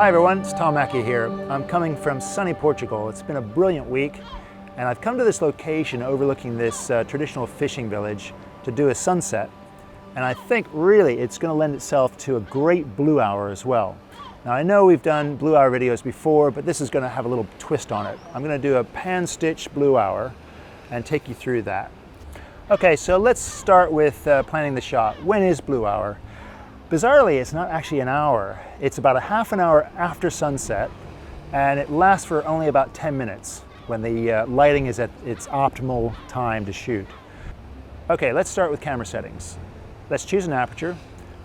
Hi everyone, it's Tom Mackie here. I'm coming from sunny Portugal. It's been a brilliant week and I've come to this location overlooking this traditional fishing village to do a sunset. And I think really it's going to lend itself to a great blue hour as well. Now I know we've done blue hour videos before, but this is going to have a little twist on it. I'm going to do a pan-stitched blue hour and take you through that. Okay, so let's start with planning the shot. When is blue hour? Bizarrely, it's not actually an hour. It's about a half an hour after sunset, and it lasts for only about 10 minutes when the lighting is at its optimal time to shoot. Okay, let's start with camera settings. Let's choose an aperture.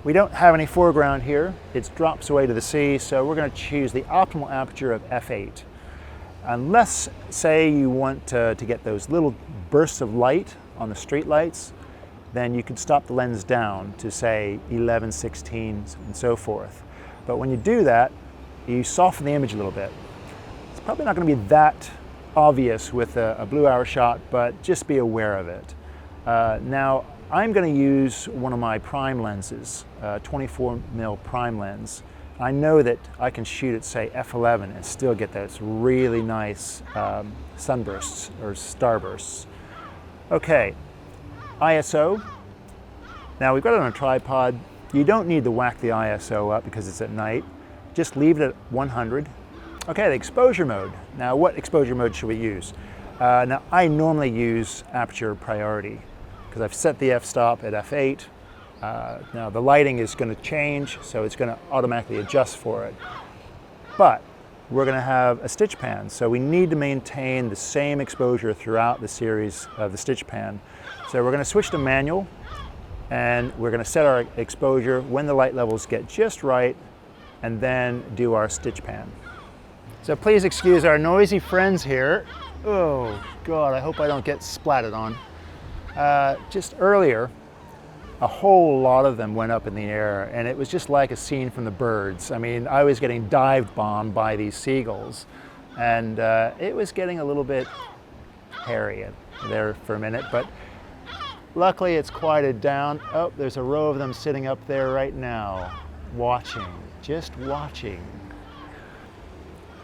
We don't have any foreground here. It drops away to the sea, so we're going to choose the optimal aperture of f8. Unless, say, you want to get those little bursts of light on the street lights, then you could stop the lens down to say 11, 16, and so forth. But when you do that, you soften the image a little bit. It's probably not going to be that obvious with a blue hour shot, but just be aware of it. Now, I'm going to use one of my prime lenses, 24mm prime lens. I know that I can shoot at, say, f11 and still get those really nice sunbursts or starbursts. Okay. ISO. Now we've got it on a tripod. You don't need to whack the ISO up because it's at night. Just leave it at 100. Okay, the exposure mode. Now what exposure mode should we use? Now I normally use aperture priority because I've set the f-stop at f8. Now the lighting is going to change, so it's going to automatically adjust for it. But we're going to have a stitch pan, so we need to maintain the same exposure throughout the series of the stitch pan. So we're going to switch to manual, and we're going to set our exposure when the light levels get just right, and then do our stitch pan. So please excuse our noisy friends here. Oh God, I hope I don't get splatted on. Just earlier, a whole lot of them went up in the air, and it was just like a scene from The Birds. I mean, I was getting dive bombed by these seagulls, and it was getting a little bit hairy there for a minute, but luckily it's quieted down. Oh, there's a row of them sitting up there right now, watching, just watching.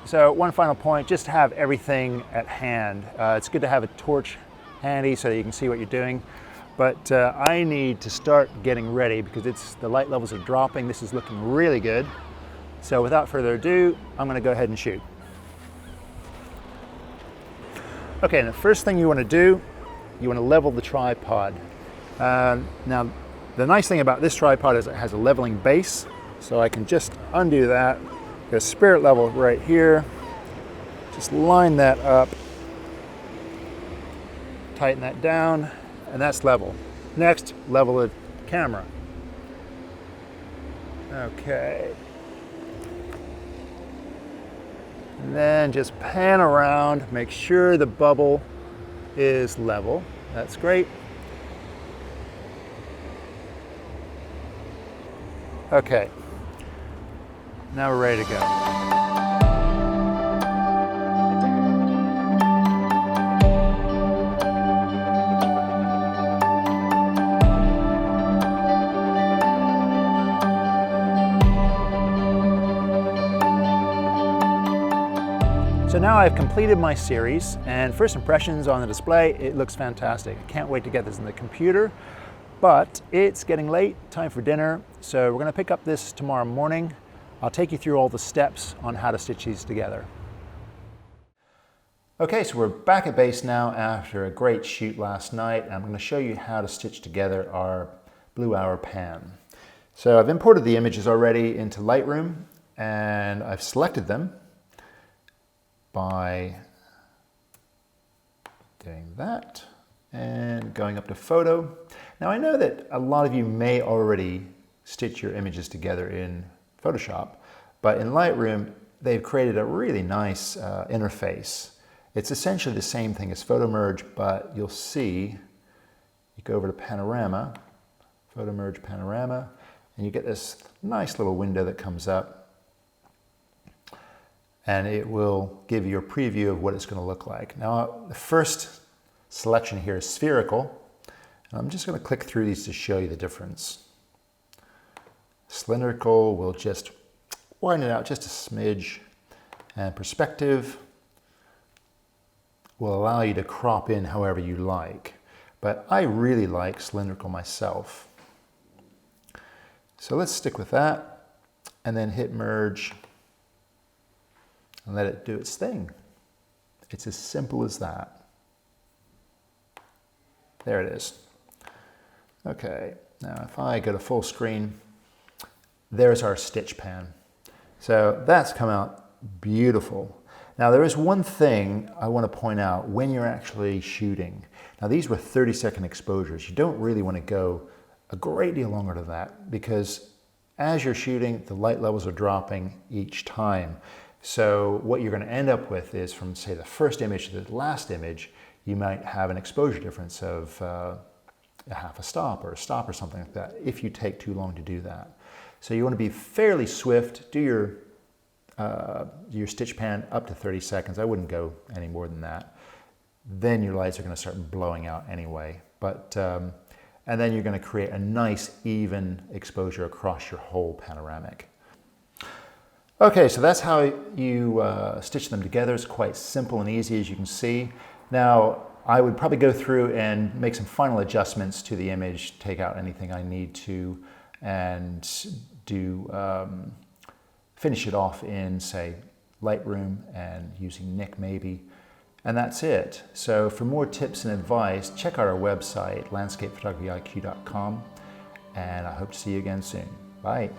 So one final point, just have everything at hand. It's good to have a torch handy so that you can see what you're doing. But I need to start getting ready because the light levels are dropping. This is looking really good. So without further ado, I'm going to go ahead and shoot. Okay, and the first thing you want to do, you want to level the tripod. Now, the nice thing about this tripod is it has a leveling base, so I can just undo that. Got a spirit level right here. Just line that up, tighten that down, and that's level. Next, level the camera. Okay. And then just pan around, make sure the bubble is level. That's great. Okay. Now we're ready to go. So now I've completed my series, and first impressions on the display, it looks fantastic. I can't wait to get this in the computer, but it's getting late, time for dinner, so we're going to pick up this tomorrow morning. I'll take you through all the steps on how to stitch these together. Okay, so we're back at base now after a great shoot last night, and I'm going to show you how to stitch together our blue hour pan. So I've imported the images already into Lightroom, and I've selected them by doing that and going up to photo. Now I know that a lot of you may already stitch your images together in Photoshop, but in Lightroom they've created a really nice interface. It's essentially the same thing as Photo Merge, but you'll see, you go over to Panorama, Photo Merge Panorama, and you get this nice little window that comes up, and it will give you a preview of what it's going to look like. Now, the first selection here is spherical, and I'm just going to click through these to show you the difference. Cylindrical will just widen it out just a smidge, and perspective will allow you to crop in however you like. But I really like cylindrical myself. So let's stick with that and then hit merge and let it do its thing. It's as simple as that. There it is. Okay, now if I go to full screen, there's our stitch pan. So that's come out beautiful. Now there is one thing I want to point out when you're actually shooting. Now these were 30-second exposures. You don't really want to go a great deal longer than that because as you're shooting, the light levels are dropping each time. So what you're going to end up with is from, say, the first image to the last image, you might have an exposure difference of a half a stop or a stop or something like that if you take too long to do that. So you want to be fairly swift, do your stitch pan up to 30 seconds. I wouldn't go any more than that. Then your lights are going to start blowing out anyway. But and then you're going to create a nice even exposure across your whole panoramic. Okay, so that's how you stitch them together. It's quite simple and easy, as you can see. Now, I would probably go through and make some final adjustments to the image, take out anything I need to, and do finish it off in, say, Lightroom and using Nik maybe. And that's it. So for more tips and advice, check out our website, landscapephotographyiq.com, and I hope to see you again soon. Bye.